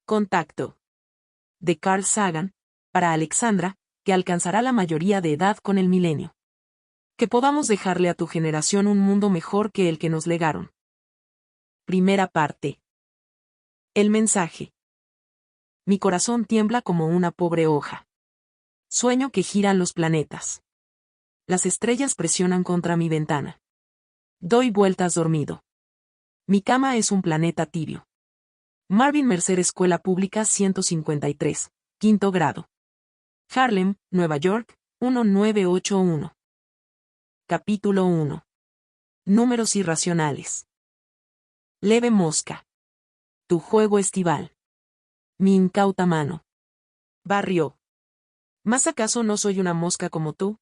Contacto. De Carl Sagan, para Alexandra, que alcanzará la mayoría de edad con el milenio. Que podamos dejarle a tu generación un mundo mejor que el que nos legaron. Primera parte. El mensaje. Mi corazón tiembla como una pobre hoja. Sueño que giran los planetas. Las estrellas presionan contra mi ventana. Doy vueltas dormido. Mi cama es un planeta tibio. Marvin Mercer Escuela Pública 153, quinto grado. Harlem, Nueva York, 1981. Capítulo 1. Números irracionales. Leve mosca. Tu juego estival. Mi incauta mano. Barrio. ¿Más acaso no soy una mosca como tú?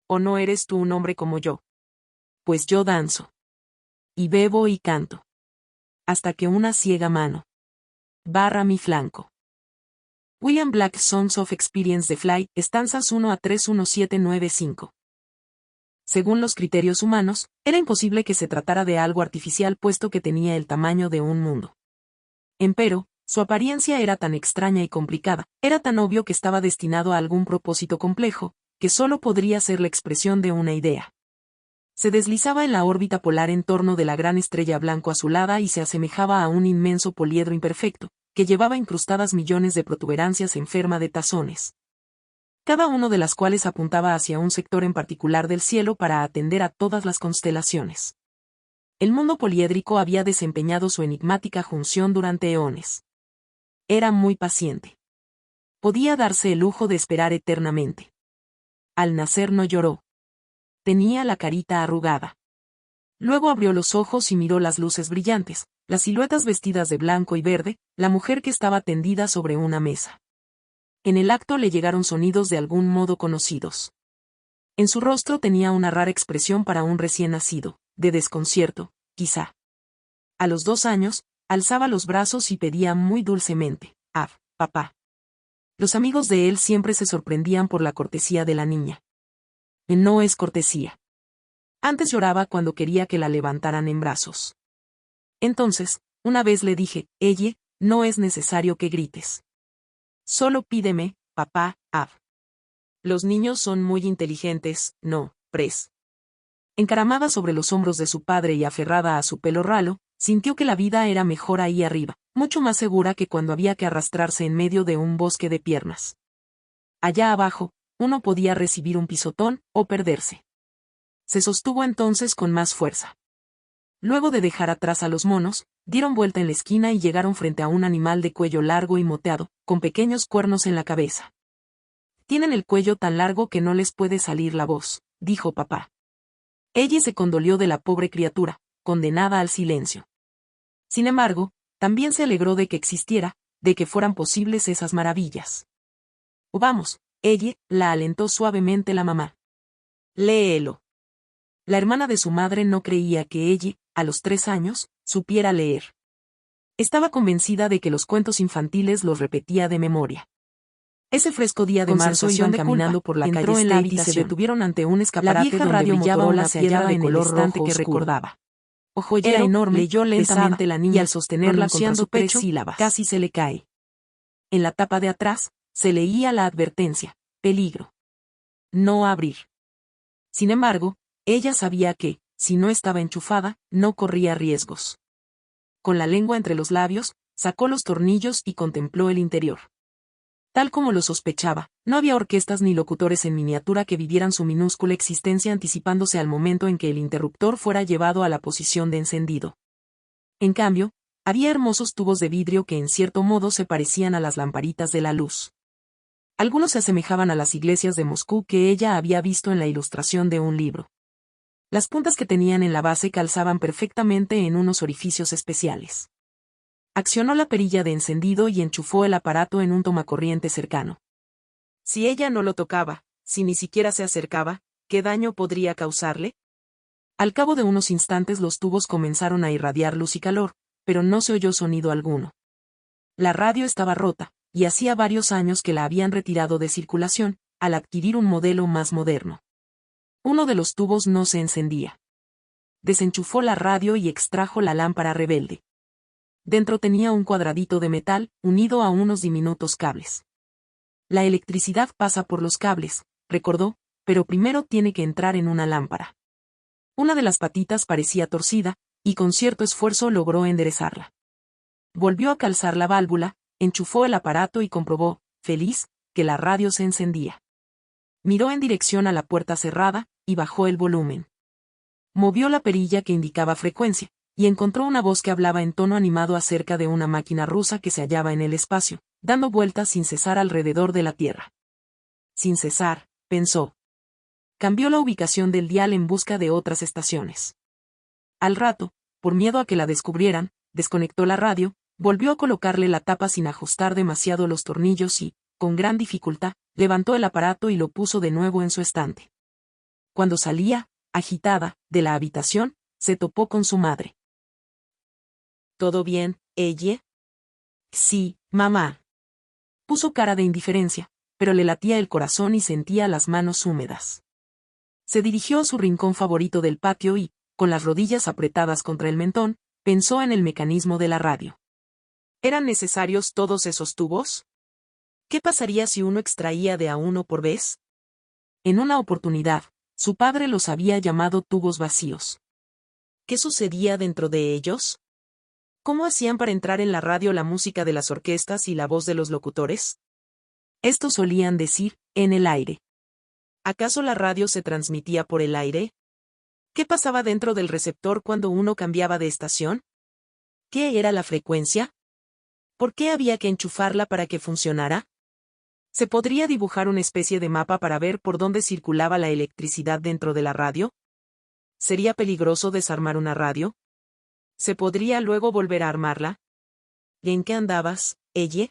¿O no eres tú un hombre como yo? Pues yo danzo. Y bebo y canto. Hasta que una ciega mano barra mi flanco. William Black Songs of Experience The Fly, estanzas 1 a 3 1795. Según los criterios humanos, era imposible que se tratara de algo artificial puesto que tenía el tamaño de un mundo. Empero, su apariencia era tan extraña y complicada, era tan obvio que estaba destinado a algún propósito complejo, que solo podría ser la expresión de una idea. Se deslizaba en la órbita polar en torno de la gran estrella blanco-azulada y se asemejaba a un inmenso poliedro imperfecto, que llevaba incrustadas millones de protuberancias en forma de tazones. Cada uno de las cuales apuntaba hacia un sector en particular del cielo para atender a todas las constelaciones. El mundo poliédrico había desempeñado su enigmática función durante eones. Era muy paciente. Podía darse el lujo de esperar eternamente. Al nacer no lloró. Tenía la carita arrugada. Luego abrió los ojos y miró las luces brillantes, las siluetas vestidas de blanco y verde, la mujer que estaba tendida sobre una mesa. En el acto le llegaron sonidos de algún modo conocidos. En su rostro tenía una rara expresión para un recién nacido, de desconcierto, quizá. A los 2 años, alzaba los brazos y pedía muy dulcemente, «Ah, papá». Los amigos de él siempre se sorprendían por la cortesía de la niña. No es cortesía. Antes lloraba cuando quería que la levantaran en brazos. Entonces, una vez le dije, «Ella, no es necesario que grites. Solo pídeme, papá, Ab». Los niños son muy inteligentes, ¿no, Pres? Encaramada sobre los hombros de su padre y aferrada a su pelo ralo, sintió que la vida era mejor ahí arriba, mucho más segura que cuando había que arrastrarse en medio de un bosque de piernas. Allá abajo, uno podía recibir un pisotón o perderse. Se sostuvo entonces con más fuerza. Luego de dejar atrás a los monos, dieron vuelta en la esquina y llegaron frente a un animal de cuello largo y moteado, con pequeños cuernos en la cabeza. «Tienen el cuello tan largo que no les puede salir la voz», dijo papá. Ella se condolió de la pobre criatura, condenada al silencio. Sin embargo, también se alegró de que existiera, de que fueran posibles esas maravillas. «Vamos», ella, la alentó suavemente la mamá. «Léelo». La hermana de su madre no creía que ella, a los 3 años, supiera leer. Estaba convencida de que los cuentos infantiles los repetía de memoria. Ese fresco día de marzo iban caminando por la calle State y se detuvieron ante un escaparate donde brillaba una piedra de color rojo que recordaba. Era enorme, leyó lentamente la niña y al sostenerla contra su pecho, casi se le cae. En la tapa de atrás, se leía la advertencia, «Peligro. No abrir». Sin embargo, ella sabía que, si no estaba enchufada, no corría riesgos. Con la lengua entre los labios, sacó los tornillos y contempló el interior. Tal como lo sospechaba, no había orquestas ni locutores en miniatura que vivieran su minúscula existencia anticipándose al momento en que el interruptor fuera llevado a la posición de encendido. En cambio, había hermosos tubos de vidrio que en cierto modo se parecían a las lamparitas de la luz. Algunos se asemejaban a las iglesias de Moscú que ella había visto en la ilustración de un libro. Las puntas que tenían en la base calzaban perfectamente en unos orificios especiales. Accionó la perilla de encendido y enchufó el aparato en un tomacorriente cercano. Si ella no lo tocaba, si ni siquiera se acercaba, ¿qué daño podría causarle? Al cabo de unos instantes los tubos comenzaron a irradiar luz y calor, pero no se oyó sonido alguno. La radio estaba rota, y hacía varios años que la habían retirado de circulación, al adquirir un modelo más moderno. Uno de los tubos no se encendía. Desenchufó la radio y extrajo la lámpara rebelde. Dentro tenía un cuadradito de metal, unido a unos diminutos cables. La electricidad pasa por los cables, recordó, pero primero tiene que entrar en una lámpara. Una de las patitas parecía torcida, y con cierto esfuerzo logró enderezarla. Volvió a calzar la válvula, enchufó el aparato y comprobó, feliz, que la radio se encendía. Miró en dirección a la puerta cerrada, y bajó el volumen. Movió la perilla que indicaba frecuencia, y encontró una voz que hablaba en tono animado acerca de una máquina rusa que se hallaba en el espacio, dando vueltas sin cesar alrededor de la Tierra. Sin cesar, pensó. Cambió la ubicación del dial en busca de otras estaciones. Al rato, por miedo a que la descubrieran, desconectó la radio, volvió a colocarle la tapa sin ajustar demasiado los tornillos y, con gran dificultad, levantó el aparato y lo puso de nuevo en su estante. Cuando salía, agitada, de la habitación, se topó con su madre. ¿Todo bien, ella? Sí, mamá. Puso cara de indiferencia, pero le latía el corazón y sentía las manos húmedas. Se dirigió a su rincón favorito del patio y, con las rodillas apretadas contra el mentón, pensó en el mecanismo de la radio. ¿Eran necesarios todos esos tubos? ¿Qué pasaría si uno extraía de a uno por vez? En una oportunidad, su padre los había llamado tubos vacíos. ¿Qué sucedía dentro de ellos? ¿Cómo hacían para entrar en la radio la música de las orquestas y la voz de los locutores? Estos solían decir, en el aire. ¿Acaso la radio se transmitía por el aire? ¿Qué pasaba dentro del receptor cuando uno cambiaba de estación? ¿Qué era la frecuencia? ¿Por qué había que enchufarla para que funcionara? ¿Se podría dibujar una especie de mapa para ver por dónde circulaba la electricidad dentro de la radio? ¿Sería peligroso desarmar una radio? ¿Se podría luego volver a armarla? ¿Y en qué andabas, ella?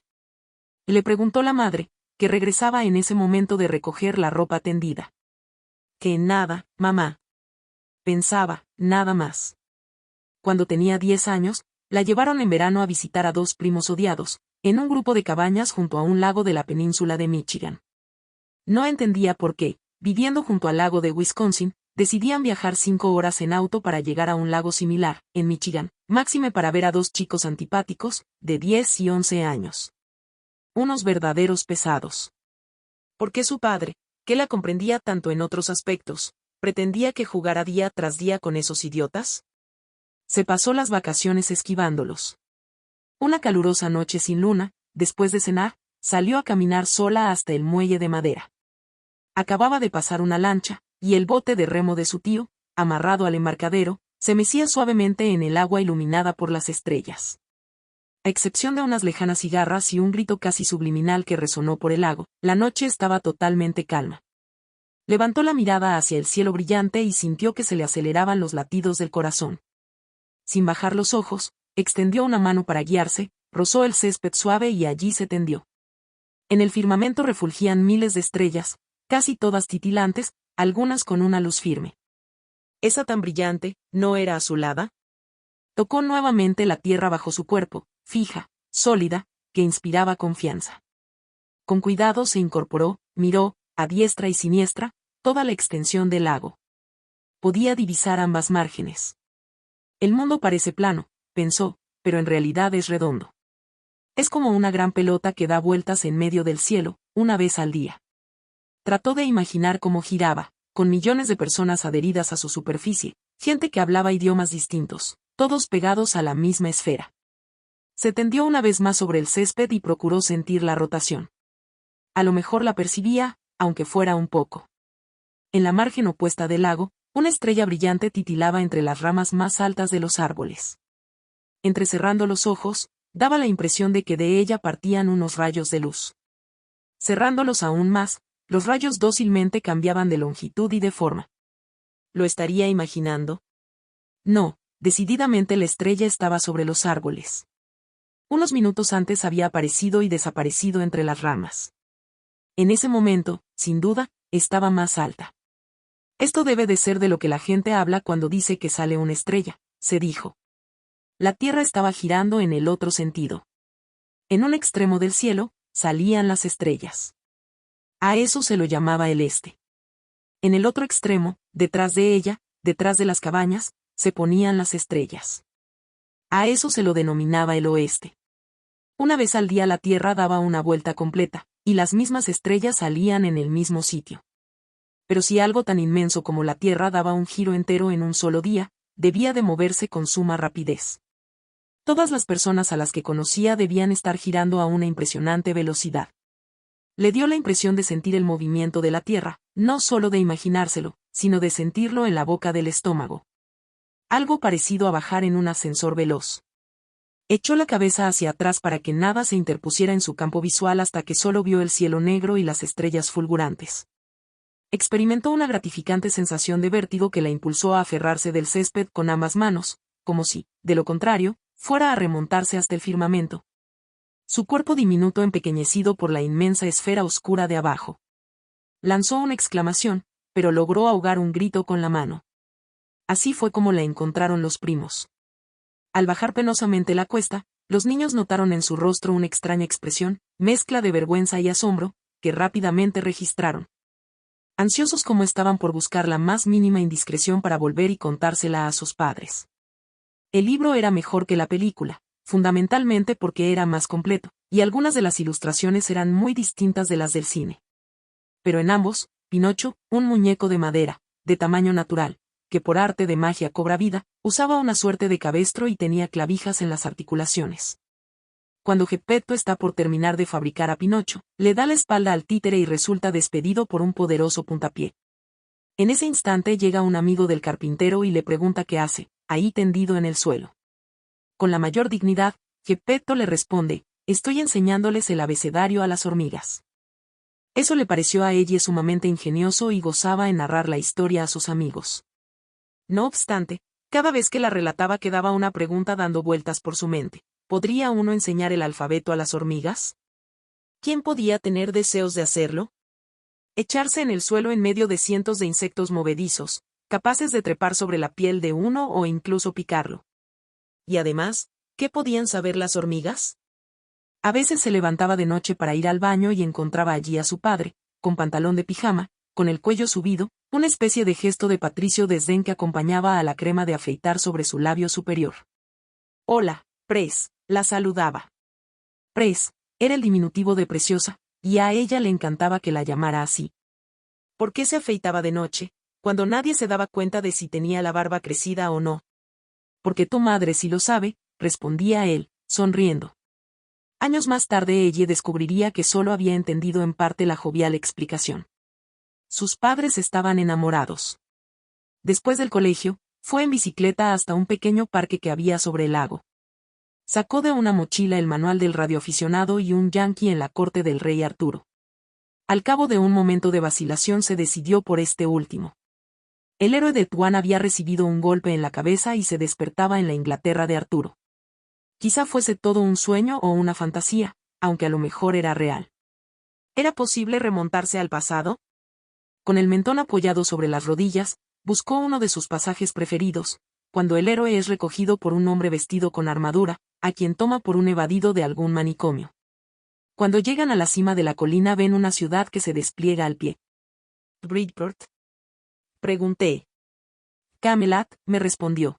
Le preguntó la madre, que regresaba en ese momento de recoger la ropa tendida. Que en nada, mamá. Pensaba, nada más. Cuando tenía 10 años, la llevaron en verano a visitar a dos primos odiados, en un grupo de cabañas junto a un lago de la península de Michigan. No entendía por qué, viviendo junto al lago de Wisconsin, decidían viajar 5 horas en auto para llegar a un lago similar, en Michigan, máxime para ver a dos chicos antipáticos, de 10 y 11 años. Unos verdaderos pesados. ¿Por qué su padre, que la comprendía tanto en otros aspectos, pretendía que jugara día tras día con esos idiotas? Se pasó las vacaciones esquivándolos. Una calurosa noche sin luna, después de cenar, salió a caminar sola hasta el muelle de madera. Acababa de pasar una lancha, y el bote de remo de su tío, amarrado al embarcadero, se mecía suavemente en el agua iluminada por las estrellas. A excepción de unas lejanas cigarras y un grito casi subliminal que resonó por el lago, la noche estaba totalmente calma. Levantó la mirada hacia el cielo brillante y sintió que se le aceleraban los latidos del corazón. Sin bajar los ojos, extendió una mano para guiarse, rozó el césped suave y allí se tendió. En el firmamento refulgían miles de estrellas, casi todas titilantes, algunas con una luz firme. Esa tan brillante, ¿no era azulada? Tocó nuevamente la tierra bajo su cuerpo, fija, sólida, que inspiraba confianza. Con cuidado se incorporó, miró, a diestra y siniestra, toda la extensión del lago. Podía divisar ambas márgenes. El mundo parece plano, pensó, pero en realidad es redondo. Es como una gran pelota que da vueltas en medio del cielo, una vez al día. Trató de imaginar cómo giraba, con millones de personas adheridas a su superficie, gente que hablaba idiomas distintos, todos pegados a la misma esfera. Se tendió una vez más sobre el césped y procuró sentir la rotación. A lo mejor la percibía, aunque fuera un poco. En la margen opuesta del lago, una estrella brillante titilaba entre las ramas más altas de los árboles. Entrecerrando los ojos, daba la impresión de que de ella partían unos rayos de luz. Cerrándolos aún más, los rayos dócilmente cambiaban de longitud y de forma. ¿Lo estaría imaginando? No, decididamente la estrella estaba sobre los árboles. Unos minutos antes había aparecido y desaparecido entre las ramas. En ese momento, sin duda, estaba más alta. Esto debe de ser de lo que la gente habla cuando dice que sale una estrella, se dijo. La Tierra estaba girando en el otro sentido. En un extremo del cielo, salían las estrellas. A eso se lo llamaba el este. En el otro extremo, detrás de ella, detrás de las cabañas, se ponían las estrellas. A eso se lo denominaba el oeste. Una vez al día la Tierra daba una vuelta completa, y las mismas estrellas salían en el mismo sitio. Pero si algo tan inmenso como la Tierra daba un giro entero en un solo día, debía de moverse con suma rapidez. Todas las personas a las que conocía debían estar girando a una impresionante velocidad. Le dio la impresión de sentir el movimiento de la Tierra, no solo de imaginárselo, sino de sentirlo en la boca del estómago. Algo parecido a bajar en un ascensor veloz. Echó la cabeza hacia atrás para que nada se interpusiera en su campo visual hasta que solo vio el cielo negro y las estrellas fulgurantes. Experimentó una gratificante sensación de vértigo que la impulsó a aferrarse del césped con ambas manos, como si, de lo contrario, fuera a remontarse hasta el firmamento. Su cuerpo diminuto empequeñecido por la inmensa esfera oscura de abajo. Lanzó una exclamación, pero logró ahogar un grito con la mano. Así fue como la encontraron los primos. Al bajar penosamente la cuesta, los niños notaron en su rostro una extraña expresión, mezcla de vergüenza y asombro, que rápidamente registraron. Ansiosos como estaban por buscar la más mínima indiscreción para volver y contársela a sus padres. El libro era mejor que la película, fundamentalmente porque era más completo, y algunas de las ilustraciones eran muy distintas de las del cine. Pero en ambos, Pinocho, un muñeco de madera, de tamaño natural, que por arte de magia cobra vida, usaba una suerte de cabestro y tenía clavijas en las articulaciones. Cuando Geppetto está por terminar de fabricar a Pinocho, le da la espalda al títere y resulta despedido por un poderoso puntapié. En ese instante llega un amigo del carpintero y le pregunta qué hace, ahí tendido en el suelo. Con la mayor dignidad, Geppetto le responde, estoy enseñándoles el abecedario a las hormigas. Eso le pareció a ella sumamente ingenioso y gozaba en narrar la historia a sus amigos. No obstante, cada vez que la relataba quedaba una pregunta dando vueltas por su mente. ¿Podría uno enseñar el alfabeto a las hormigas? ¿Quién podía tener deseos de hacerlo? Echarse en el suelo en medio de cientos de insectos movedizos, capaces de trepar sobre la piel de uno o incluso picarlo. Y además, ¿qué podían saber las hormigas? A veces se levantaba de noche para ir al baño y encontraba allí a su padre, con pantalón de pijama, con el cuello subido, una especie de gesto de Patricio desdén que acompañaba a la crema de afeitar sobre su labio superior. Hola, Pres, la saludaba. Pres, era el diminutivo de Preciosa, y a ella le encantaba que la llamara así. ¿Por qué se afeitaba de noche, cuando nadie se daba cuenta de si tenía la barba crecida o no? Porque tu madre sí lo sabe, respondía él, sonriendo. Años más tarde ella descubriría que solo había entendido en parte la jovial explicación. Sus padres estaban enamorados. Después del colegio, fue en bicicleta hasta un pequeño parque que había sobre el lago. Sacó de una mochila el manual del radioaficionado y un yanqui en la corte del rey Arturo. Al cabo de un momento de vacilación se decidió por este último. El héroe de Tuan había recibido un golpe en la cabeza y se despertaba en la Inglaterra de Arturo. Quizá fuese todo un sueño o una fantasía, aunque a lo mejor era real. ¿Era posible remontarse al pasado? Con el mentón apoyado sobre las rodillas, buscó uno de sus pasajes preferidos, cuando el héroe es recogido por un hombre vestido con armadura, a quien toma por un evadido de algún manicomio. Cuando llegan a la cima de la colina ven una ciudad que se despliega al pie. ¿Bridport? Pregunté. Camelot, me respondió.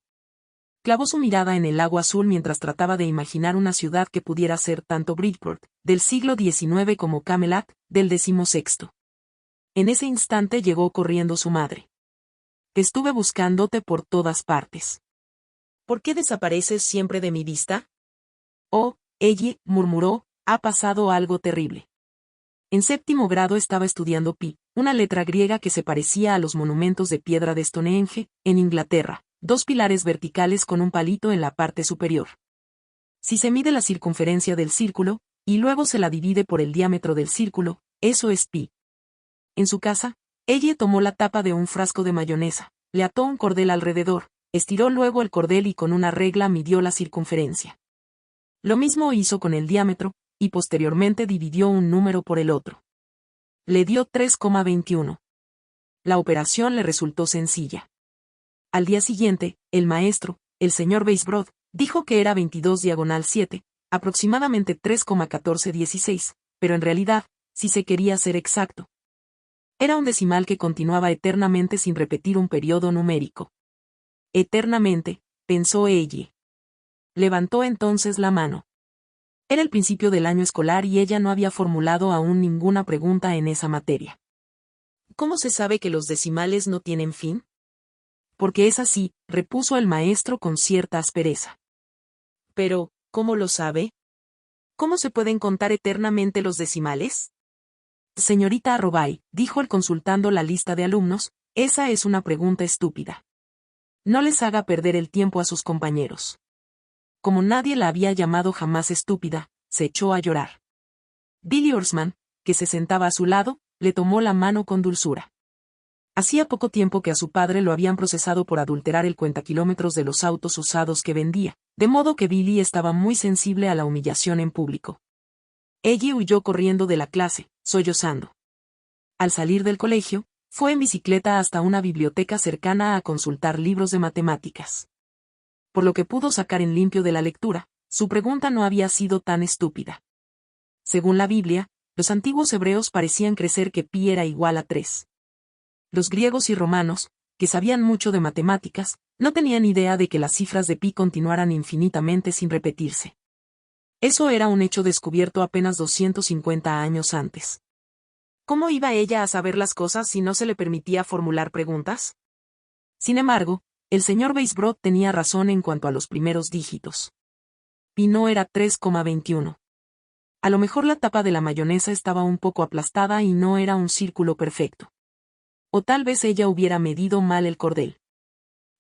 Clavó su mirada en el lago azul mientras trataba de imaginar una ciudad que pudiera ser tanto Bridport, del siglo XIX como Camelot, del XVI. En ese instante llegó corriendo su madre. Estuve buscándote por todas partes. ¿Por qué desapareces siempre de mi vista? Oh, ella, murmuró, ha pasado algo terrible. En 7º grado estaba estudiando pi, una letra griega que se parecía a los monumentos de piedra de Stonehenge, en Inglaterra, 2 pilares verticales con un palito en la parte superior. Si se mide la circunferencia del círculo, y luego se la divide por el diámetro del círculo, eso es pi. En su casa, ella tomó la tapa de un frasco de mayonesa, le ató un cordel alrededor, estiró luego el cordel y con una regla midió la circunferencia. Lo mismo hizo con el diámetro, y posteriormente dividió un número por el otro. Le dio 3,21. La operación le resultó sencilla. Al día siguiente, el maestro, el señor Weisbrod, dijo que era 22/7, aproximadamente 3,1416, pero en realidad, si se quería ser exacto, era un decimal que continuaba eternamente sin repetir un periodo numérico. Eternamente, pensó ella. Levantó entonces la mano. Era el principio del año escolar y ella no había formulado aún ninguna pregunta en esa materia. ¿Cómo se sabe que los decimales no tienen fin? Porque es así, repuso el maestro con cierta aspereza. Pero, ¿cómo lo sabe? ¿Cómo se pueden contar eternamente los decimales? Señorita Arrobay, dijo él consultando la lista de alumnos, esa es una pregunta estúpida. No les haga perder el tiempo a sus compañeros. Como nadie la había llamado jamás estúpida, se echó a llorar. Billy Horseman, que se sentaba a su lado, le tomó la mano con dulzura. Hacía poco tiempo que a su padre lo habían procesado por adulterar el cuentakilómetros de los autos usados que vendía, de modo que Billy estaba muy sensible a la humillación en público. Ella huyó corriendo de la clase, sollozando. Al salir del colegio, fue en bicicleta hasta una biblioteca cercana a consultar libros de matemáticas. Por lo que pudo sacar en limpio de la lectura, su pregunta no había sido tan estúpida. Según la Biblia, los antiguos hebreos parecían creer que pi era igual a 3. Los griegos y romanos, que sabían mucho de matemáticas, no tenían idea de que las cifras de pi continuaran infinitamente sin repetirse. Eso era un hecho descubierto apenas 250 años antes. ¿Cómo iba ella a saber las cosas si no se le permitía formular preguntas? Sin embargo, el señor Weisbrod tenía razón en cuanto a los primeros dígitos. Pi no era 3,21. A lo mejor la tapa de la mayonesa estaba un poco aplastada y no era un círculo perfecto. O tal vez ella hubiera medido mal el cordel.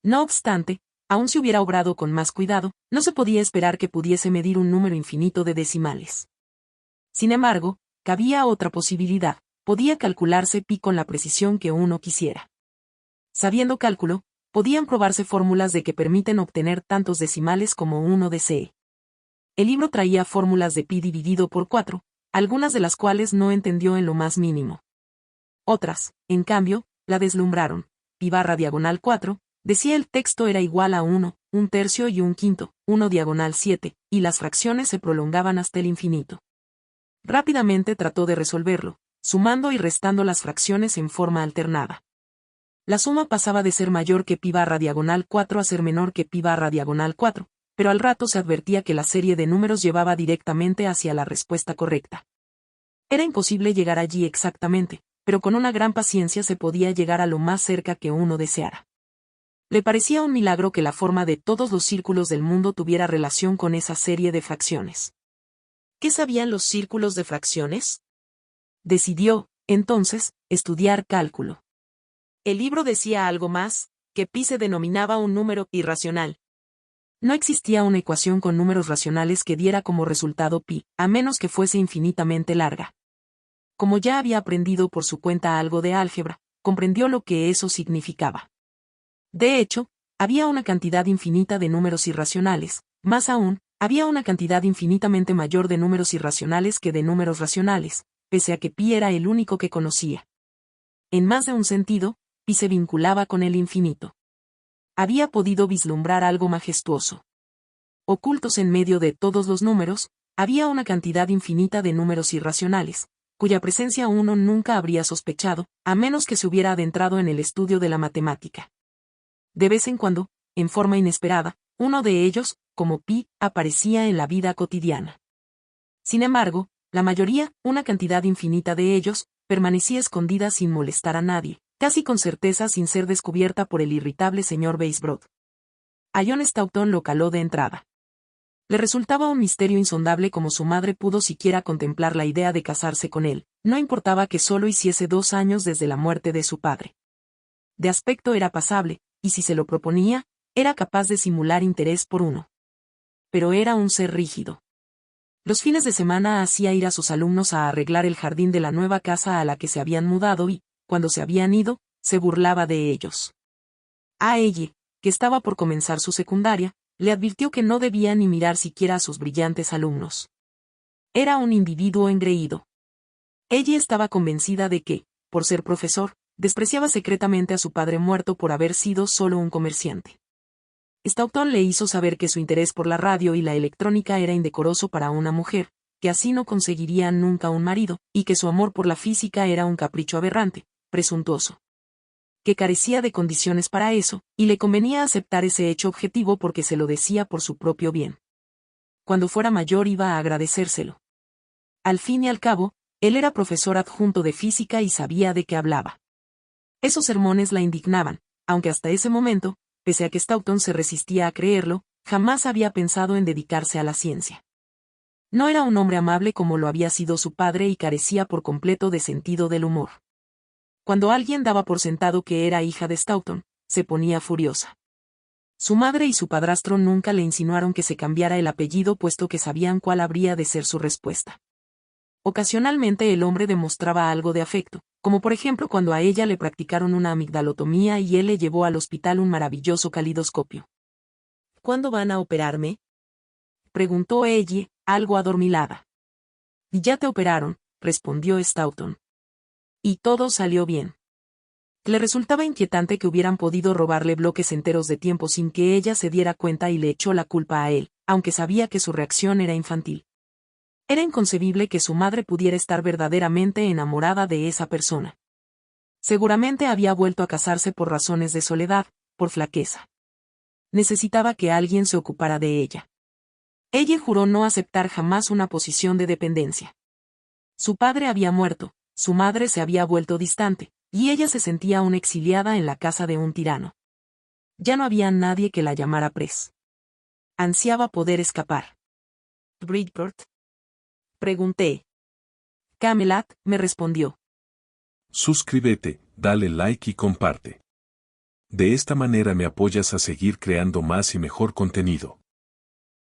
No obstante, aun si hubiera obrado con más cuidado, no se podía esperar que pudiese medir un número infinito de decimales. Sin embargo, cabía otra posibilidad, podía calcularse pi con la precisión que uno quisiera. Sabiendo cálculo, podían probarse fórmulas de que permiten obtener tantos decimales como uno desee. El libro traía fórmulas de pi dividido por 4, algunas de las cuales no entendió en lo más mínimo. Otras, en cambio, la deslumbraron. Pi barra diagonal 4, decía el texto era igual a 1, un tercio y un quinto, 1 diagonal 7, y las fracciones se prolongaban hasta el infinito. Rápidamente trató de resolverlo, sumando y restando las fracciones en forma alternada. La suma pasaba de ser mayor que pi barra diagonal 4 a ser menor que pi barra diagonal 4, pero al rato se advertía que la serie de números llevaba directamente hacia la respuesta correcta. Era imposible llegar allí exactamente, pero con una gran paciencia se podía llegar a lo más cerca que uno deseara. Le parecía un milagro que la forma de todos los círculos del mundo tuviera relación con esa serie de fracciones. ¿Qué sabían los círculos de fracciones? Decidió, entonces, estudiar cálculo. El libro decía algo más, que pi se denominaba un número irracional. No existía una ecuación con números racionales que diera como resultado pi, a menos que fuese infinitamente larga. Como ya había aprendido por su cuenta algo de álgebra, comprendió lo que eso significaba. De hecho, había una cantidad infinita de números irracionales, más aún, había una cantidad infinitamente mayor de números irracionales que de números racionales, pese a que pi era el único que conocía. En más de un sentido, pi se vinculaba con el infinito. Había podido vislumbrar algo majestuoso. Ocultos en medio de todos los números, había una cantidad infinita de números irracionales, cuya presencia uno nunca habría sospechado, a menos que se hubiera adentrado en el estudio de la matemática. De vez en cuando, en forma inesperada, uno de ellos, como pi, aparecía en la vida cotidiana. Sin embargo, la mayoría, una cantidad infinita de ellos, permanecía escondida sin molestar a nadie, casi con certeza sin ser descubierta por el irritable señor Weisbrod. A John Staunton lo caló de entrada. Le resultaba un misterio insondable cómo su madre pudo siquiera contemplar la idea de casarse con él, no importaba que solo hiciese 2 años desde la muerte de su padre. De aspecto era pasable, y si se lo proponía, era capaz de simular interés por uno. Pero era un ser rígido. Los fines de semana hacía ir a sus alumnos a arreglar el jardín de la nueva casa a la que se habían mudado y, cuando se habían ido, se burlaba de ellos. A ella, que estaba por comenzar su secundaria, le advirtió que no debía ni mirar siquiera a sus brillantes alumnos. Era un individuo engreído. Ella estaba convencida de que, por ser profesor, despreciaba secretamente a su padre muerto por haber sido solo un comerciante. Staunton le hizo saber que su interés por la radio y la electrónica era indecoroso para una mujer, que así no conseguiría nunca un marido, y que su amor por la física era un capricho aberrante, presuntuoso. Que carecía de condiciones para eso, y le convenía aceptar ese hecho objetivo porque se lo decía por su propio bien. cuando fuera mayor iba a agradecérselo. Al fin y al cabo, él era profesor adjunto de física y sabía de qué hablaba. Esos sermones la indignaban, aunque hasta ese momento, pese a que Staunton se resistía a creerlo, jamás había pensado en dedicarse a la ciencia. No era un hombre amable como lo había sido su padre y carecía por completo de sentido del humor. Cuando alguien daba por sentado que era hija de Staunton, se ponía furiosa. Su madre y su padrastro nunca le insinuaron que se cambiara el apellido puesto que sabían cuál habría de ser su respuesta. Ocasionalmente el hombre demostraba algo de afecto, como por ejemplo cuando a ella le practicaron una amigdalotomía y él le llevó al hospital un maravilloso calidoscopio. ¿Cuándo van a operarme?, preguntó ella, algo adormilada. Ya te operaron, respondió Staunton. Y todo salió bien. Le resultaba inquietante que hubieran podido robarle bloques enteros de tiempo sin que ella se diera cuenta y le echó la culpa a él, aunque sabía que su reacción era infantil. Era inconcebible que su madre pudiera estar verdaderamente enamorada de esa persona. Seguramente había vuelto a casarse por razones de soledad, por flaqueza. Necesitaba que alguien se ocupara de ella. Ella juró no aceptar jamás una posición de dependencia. Su padre había muerto, su madre se había vuelto distante, y ella se sentía aún exiliada en la casa de un tirano. Ya no había nadie que la llamara Press. Ansiaba poder escapar. ¿Bridgeport?, pregunté. Camelot, me respondió. Suscríbete, dale like y comparte. De esta manera me apoyas a seguir creando más y mejor contenido.